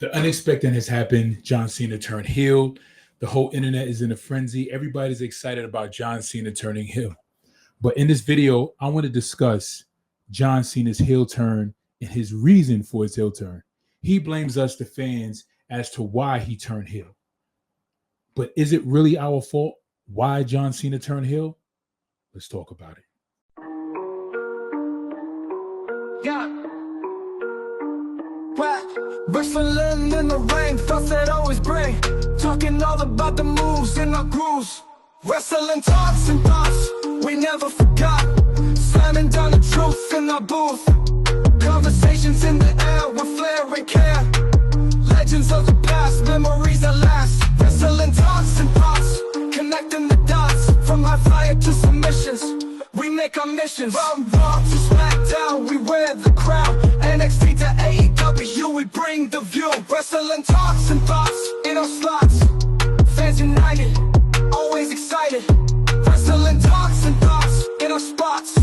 The unexpected has happened. John Cena turned heel. The whole internet is in a frenzy. Everybody's excited about John Cena turning heel. But in this video, I want to discuss John Cena's heel turn and his reason for his heel turn. He blames us, the fans, as to why he turned heel. But is it really our fault why John Cena turned heel? Let's talk about it. Yeah. Wrestling in the rain, thoughts that always bring. Talking all about the moves in our grooves. Wrestling talks and thoughts we never forgot. Slamming down the truth in our booth. Conversations in the air with flair and care. Legends of the past, memories that last. Wrestling talks and thoughts, connecting the dots. From high flyer to submissions, we make our missions. From Raw to SmackDown, we wear the crown. NXT to AEW, we bring the view. Wrestling talks and thoughts in our slots. Fans united, always excited. Wrestling talks and thoughts in our spots.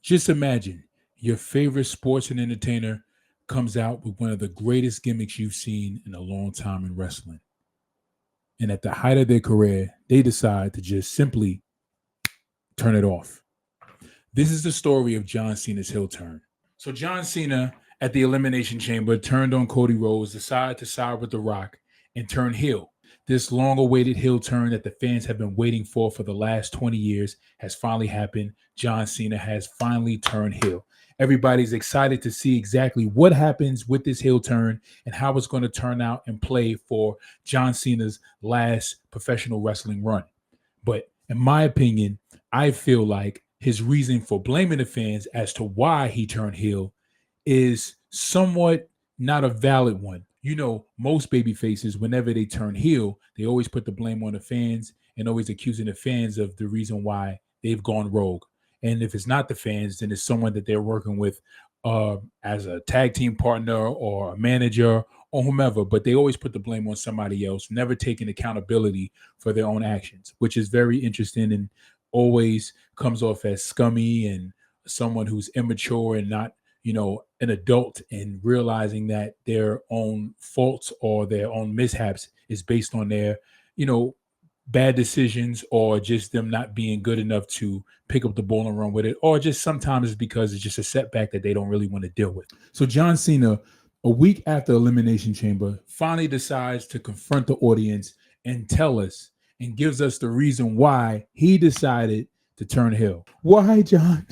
Just imagine your favorite sports and entertainer comes out with one of the greatest gimmicks you've seen in a long time in wrestling. And at the height of their career, they decide to just simply turn it off. This is the story of John Cena's heel turn. So John Cena at the Elimination Chamber turned on Cody Rhodes, decided to side with The Rock, and turn heel. This long-awaited heel turn that the fans have been waiting for the last 20 years has finally happened. John Cena has finally turned heel. Everybody's excited to see exactly what happens with this heel turn and how it's going to turn out and play for John Cena's last professional wrestling run. But in my opinion, I feel like his reason for blaming the fans as to why he turned heel is somewhat not a valid one. You know, most baby faces, whenever they turn heel, they always put the blame on the fans and always accusing the fans of the reason why they've gone rogue. And if it's not the fans, then it's someone that they're working with as a tag team partner or a manager or whomever. But they always put the blame on somebody else, never taking accountability for their own actions, which is very interesting and always comes off as scummy and someone who's immature and not, you know, an adult, and realizing that their own faults or their own mishaps is based on their, you know, bad decisions or just them not being good enough to pick up the ball and run with it, or just sometimes it's because it's just a setback that they don't really want to deal with. So John Cena, a week after Elimination Chamber, finally decides to confront the audience and tell us and gives us the reason why he decided to turn heel. Why, John?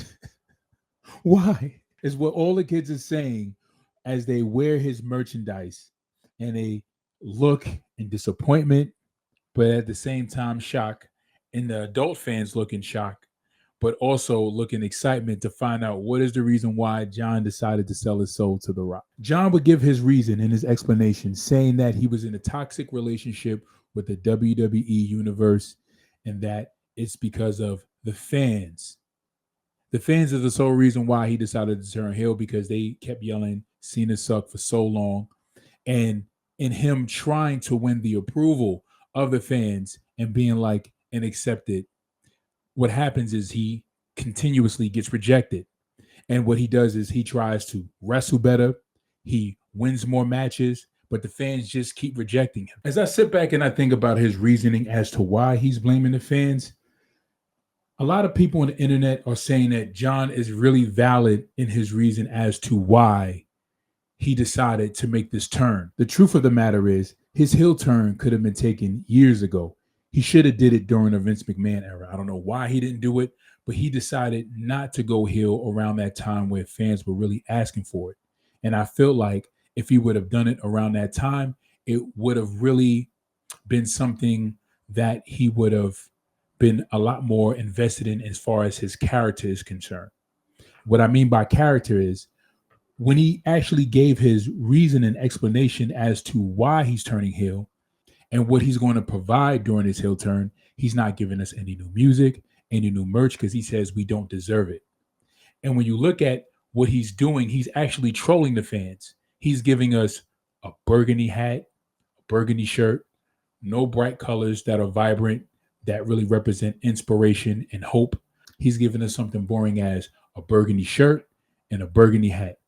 Why? Is what all the kids are saying as they wear his merchandise, and they look in disappointment, but at the same time shock, and the adult fans look in shock, but also look in excitement to find out what is the reason why John decided to sell his soul to The Rock. John would give his reason in his explanation, saying that he was in a toxic relationship with the WWE universe and that it's because of the fans. The fans are the sole reason why he decided to turn heel, because they kept yelling Cena sucked for so long. And in him trying to win the approval of the fans and being like and accepted, what happens is he continuously gets rejected. And what he does is he tries to wrestle better. He wins more matches, but the fans just keep rejecting him. As I sit back and I think about his reasoning as to why he's blaming the fans, a lot of people on the internet are saying that John is really valid in his reason as to why he decided to make this turn. The truth of the matter is his heel turn could have been taken years ago. He should have did it during the Vince McMahon era. I don't know why he didn't do it, but he decided not to go heel around that time where fans were really asking for it. And I feel like if he would have done it around that time, it would have really been something that he would have been a lot more invested in as far as his character is concerned. What I mean by character is when he actually gave his reason and explanation as to why he's turning heel and what he's going to provide during his heel turn, he's not giving us any new music, any new merch, because he says we don't deserve it. And when you look at what he's doing, he's actually trolling the fans. He's giving us a burgundy hat, a burgundy shirt, no bright colors that are vibrant, that really represent inspiration and hope. He's giving us something boring as a burgundy shirt, and a burgundy hat.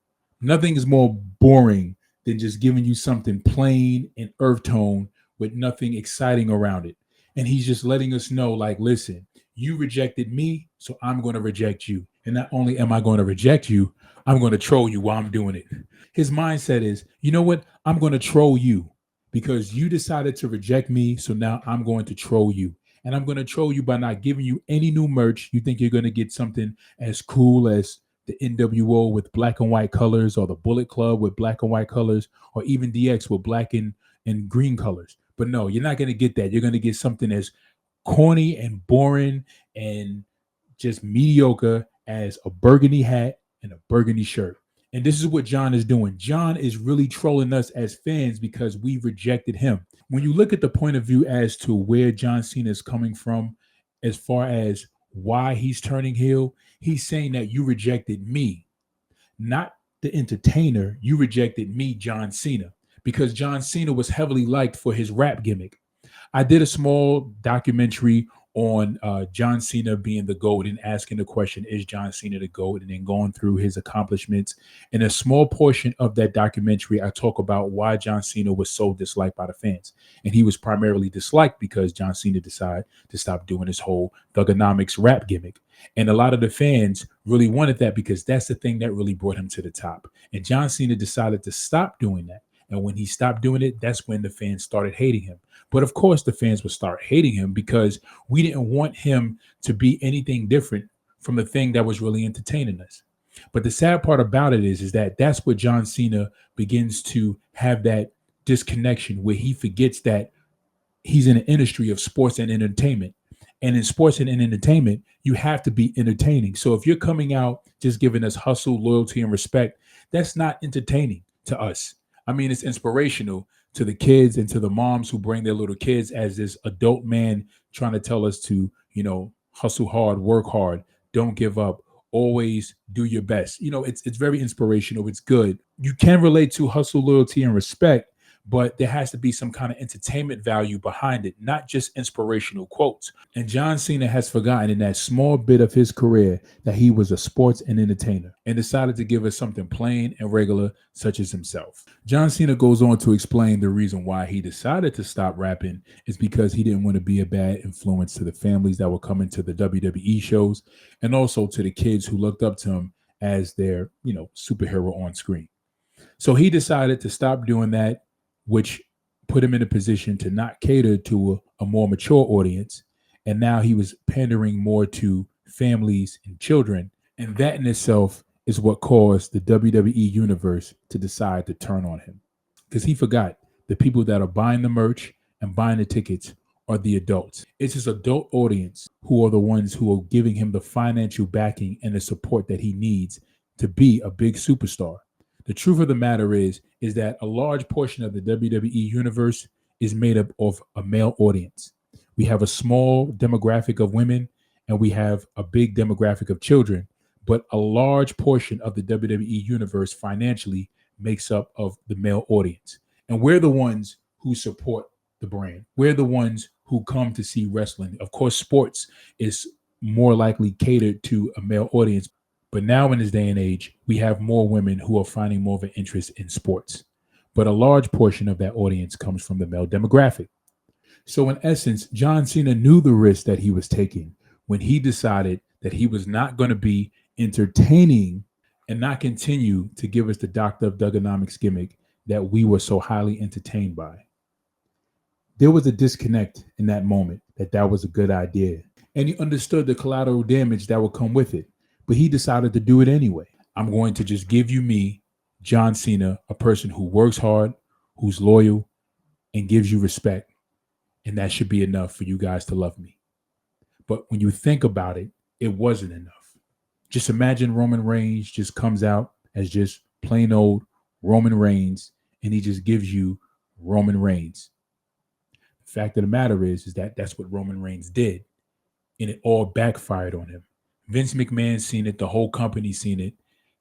Nothing is more boring than just giving you something plain and earth tone with nothing exciting around it. And he's just letting us know, like, listen, you rejected me, so I'm going to reject you. And not only am I going to reject you, I'm going to troll you while I'm doing it. His mindset is, you know what? I'm going to troll you because you decided to reject me. So now I'm going to troll you. And I'm going to troll you by not giving you any new merch. You think you're going to get something as cool as the NWO with black and white colors, or the Bullet Club with black and white colors, or even DX with black and green colors. But no, you're not going to get that. You're going to get something as corny and boring and just mediocre as a burgundy hat and a burgundy shirt. And this is what John is doing. John is really trolling us as fans because we rejected him. When you look at the point of view as to where John Cena is coming from, as far as why he's turning heel, he's saying that you rejected me, not the entertainer. You rejected me, John Cena, because John Cena was heavily liked for his rap gimmick. I did a small documentary on John Cena being the GOAT and asking the question, is John Cena the GOAT? And then going through his accomplishments. In a small portion of that documentary, I talk about why John Cena was so disliked by the fans. And he was primarily disliked because John Cena decided to stop doing his whole Thugonomics rap gimmick. And a lot of the fans really wanted that because that's the thing that really brought him to the top. And John Cena decided to stop doing that. And when he stopped doing it, that's when the fans started hating him. But of course, the fans would start hating him because we didn't want him to be anything different from the thing that was really entertaining us. But the sad part about it is that that's where John Cena begins to have that disconnection where he forgets that he's in an industry of sports and entertainment. And in sports and in entertainment, you have to be entertaining. So if you're coming out just giving us hustle, loyalty, and respect, that's not entertaining to us. I mean, it's inspirational to the kids and to the moms who bring their little kids as this adult man trying to tell us to, hustle hard, work hard, don't give up, always do your best. It's very inspirational. It's good. You can relate to hustle, loyalty, and respect, but there has to be some kind of entertainment value behind it, not just inspirational quotes. And John Cena has forgotten in that small bit of his career that he was a sports and entertainer and decided to give us something plain and regular, such as himself. John Cena goes on to explain the reason why he decided to stop rapping is because he didn't want to be a bad influence to the families that were coming to the WWE shows and also to the kids who looked up to him as their, superhero on screen. So he decided to stop doing that, which put him in a position to not cater to a more mature audience. And now he was pandering more to families and children. And that in itself is what caused the WWE universe to decide to turn on him. Because he forgot the people that are buying the merch and buying the tickets are the adults. It's his adult audience who are the ones who are giving him the financial backing and the support that he needs to be a big superstar. The truth of the matter is that a large portion of the WWE universe is made up of a male audience. We have a small demographic of women and we have a big demographic of children, but a large portion of the WWE universe financially makes up of the male audience. And we're the ones who support the brand. We're the ones who come to see wrestling. Of course, sports is more likely catered to a male audience. But now in this day and age, we have more women who are finding more of an interest in sports. But a large portion of that audience comes from the male demographic. So in essence, John Cena knew the risk that he was taking when he decided that he was not going to be entertaining and not continue to give us the Doctor of Dugonomics gimmick that we were so highly entertained by. There was a disconnect in that moment that was a good idea. And he understood the collateral damage that would come with it. But he decided to do it anyway. I'm going to just give you me, John Cena, a person who works hard, who's loyal, and gives you respect. And that should be enough for you guys to love me. But when you think about it, it wasn't enough. Just imagine Roman Reigns just comes out as just plain old Roman Reigns, and he just gives you Roman Reigns. The fact of the matter is that that's what Roman Reigns did, and it all backfired on him. Vince McMahon seen it, the whole company seen it,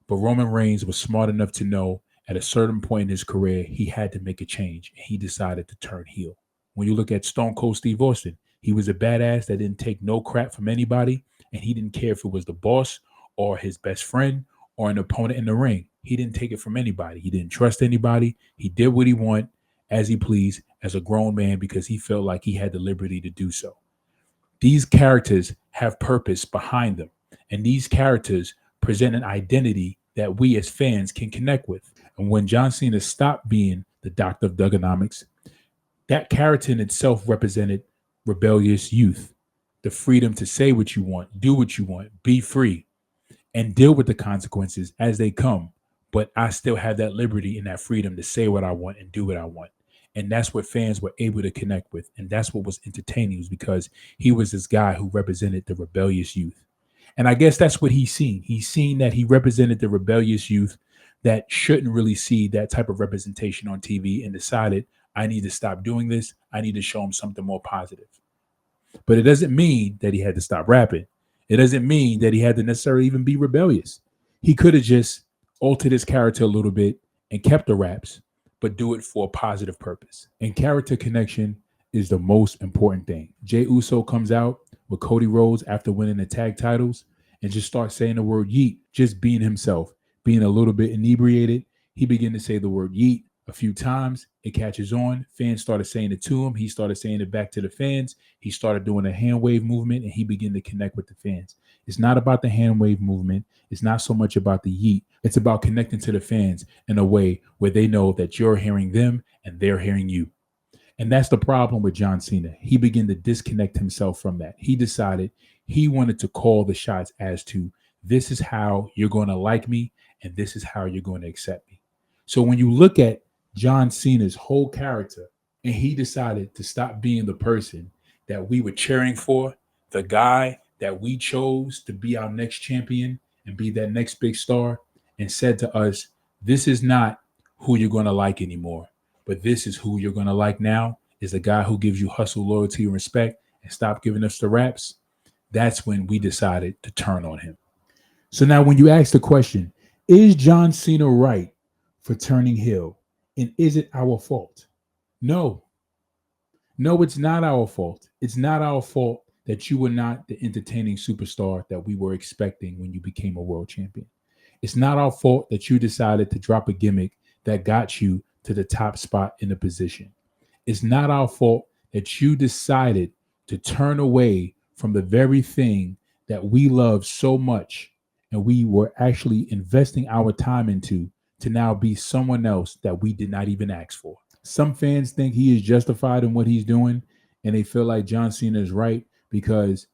but Roman Reigns was smart enough to know at a certain point in his career, he had to make a change, and he decided to turn heel. When you look at Stone Cold Steve Austin, he was a badass that didn't take no crap from anybody, and he didn't care if it was the boss or his best friend or an opponent in the ring. He didn't take it from anybody. He didn't trust anybody. He did what he wanted as he pleased as a grown man because he felt like he had the liberty to do so. These characters have purpose behind them, and these characters present an identity that we as fans can connect with. And when John Cena stopped being the doctor of Dugonomics, that character in itself represented rebellious youth, the freedom to say what you want, do what you want, be free, and deal with the consequences as they come. But I still have that liberty and that freedom to say what I want and do what I want. And that's what fans were able to connect with. And that's what was entertaining, was because he was this guy who represented the rebellious youth. And I guess that's what he's seen. He's seen that he represented the rebellious youth that shouldn't really see that type of representation on TV, and decided, I need to stop doing this. I need to show him something more positive. But it doesn't mean that he had to stop rapping. It doesn't mean that he had to necessarily even be rebellious. He could have just altered his character a little bit and kept the raps, but do it for a positive purpose. And character connection is the most important thing. Jey Uso comes out with Cody Rhodes after winning the tag titles and just starts saying the word yeet, just being himself, being a little bit inebriated. He began to say the word yeet a few times. It catches on. Fans started saying it to him. He started saying it back to the fans. He started doing a hand wave movement, and he began to connect with the fans. It's not about the hand wave movement. It's not so much about the yeet. It's about connecting to the fans in a way where they know that you're hearing them and they're hearing you. And that's the problem with John Cena. He began to disconnect himself from that. He decided he wanted to call the shots as to, this is how you're going to like me, and this is how you're going to accept me. So when you look at John Cena's whole character, and he decided to stop being the person that we were cheering for, the guy that we chose to be our next champion and be that next big star, and said to us, this is not who you're going to like anymore, but this is who you're going to like now, is the guy who gives you hustle, loyalty, and respect, and stop giving us the raps. That's when we decided to turn on him. So now when you ask the question, is John Cena right for turning heel? And is it our fault? No. No, it's not our fault. It's not our fault that you were not the entertaining superstar that we were expecting when you became a world champion. It's not our fault that you decided to drop a gimmick that got you to the top spot in the position. It's not our fault that you decided to turn away from the very thing that we love so much and we were actually investing our time into, to now be someone else that we did not even ask for. Some fans think he is justified in what he's doing, and they feel like John Cena is right because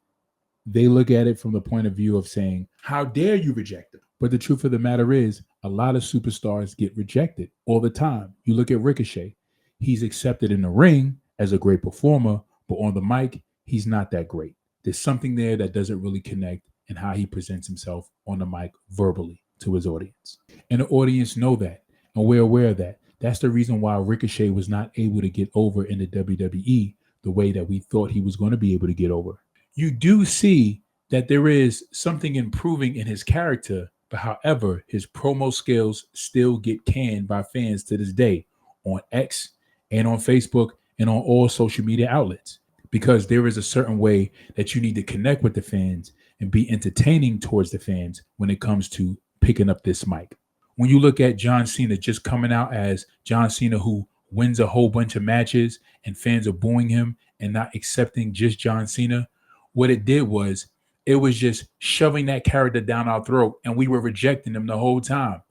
they look at it from the point of view of saying, how dare you reject him? But the truth of the matter is, a lot of superstars get rejected all the time. You look at Ricochet. He's accepted in the ring as a great performer, but on the mic, he's not that great. There's something there that doesn't really connect in how he presents himself on the mic verbally to his audience. And the audience know that, and we're aware of that. That's the reason why Ricochet was not able to get over in the WWE the way that we thought he was going to be able to get over. You do see that there is something improving in his character, but however, his promo skills still get canned by fans to this day on X and on Facebook and on all social media outlets, because there is a certain way that you need to connect with the fans and be entertaining towards the fans when it comes to picking up this mic. When you look at John Cena just coming out as John Cena who wins a whole bunch of matches and fans are booing him and not accepting just John Cena, what it did was it was just shoving that character down our throat, and we were rejecting him the whole time.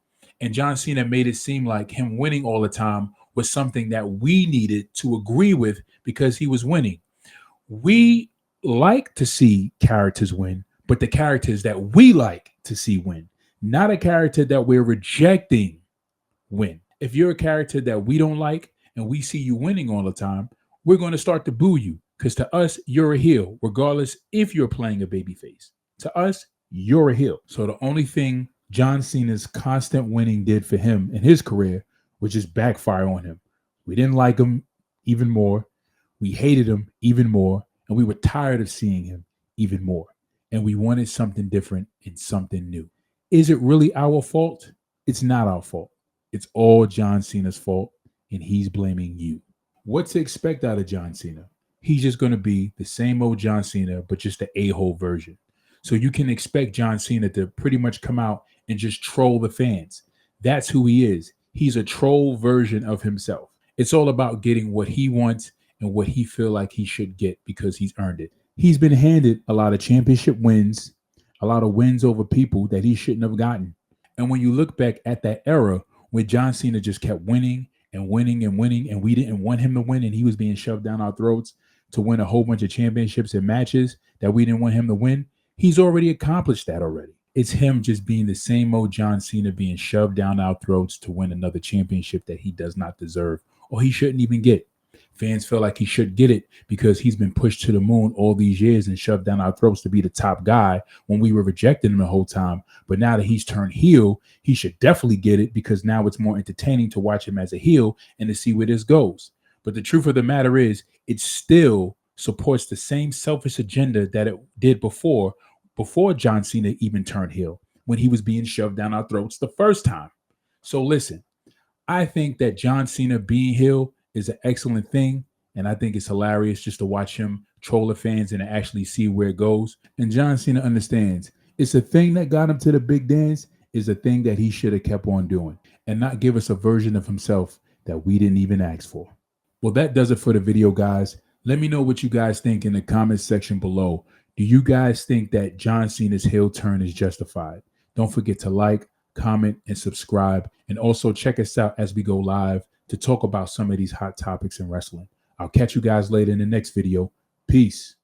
And John Cena made it seem like him winning all the time was something that we needed to agree with because he was winning. We like to see characters win, but the characters that we like to see win, not a character that we're rejecting win. If you're a character that we don't like and we see you winning all the time, we're going to start to boo you, because to us, you're a heel, regardless if you're playing a babyface. To us, you're a heel. So the only thing John Cena's constant winning did for him in his career was just backfire on him. We didn't like him even more. We hated him even more. And we were tired of seeing him even more. And we wanted something different and something new. Is it really our fault? It's not our fault. It's all John Cena's fault, and he's blaming you. What to expect out of John Cena? He's just going to be the same old John Cena, but just the a-hole version. So you can expect John Cena to pretty much come out and just troll the fans. That's who he is. He's a troll version of himself. It's all about getting what he wants and what he feel like he should get because he's earned it. He's been handed a lot of championship wins, a lot of wins over people that he shouldn't have gotten. And when you look back at that era when John Cena just kept winning and winning and winning, and we didn't want him to win, and he was being shoved down our throats to win a whole bunch of championships and matches that we didn't want him to win, he's already accomplished that already. It's him just being the same old John Cena being shoved down our throats to win another championship that he does not deserve or he shouldn't even get. Fans feel like he should get it because he's been pushed to the moon all these years and shoved down our throats to be the top guy when we were rejecting him the whole time. But now that he's turned heel, he should definitely get it because now it's more entertaining to watch him as a heel and to see where this goes. But the truth of the matter is, it still supports the same selfish agenda that it did before John Cena even turned heel, when he was being shoved down our throats the first time. So listen, I think that John Cena being heel is an excellent thing. And I think it's hilarious just to watch him troll the fans and to actually see where it goes. And John Cena understands it's a thing that got him to the big dance, is a thing that he should have kept on doing and not give us a version of himself that we didn't even ask for. Well, that does it for the video, guys. Let me know what you guys think in the comments section below. Do you guys think that John Cena's heel turn is justified? Don't forget to like, comment, and subscribe. And also check us out as we go live to talk about some of these hot topics in wrestling. I'll catch you guys later in the next video. Peace.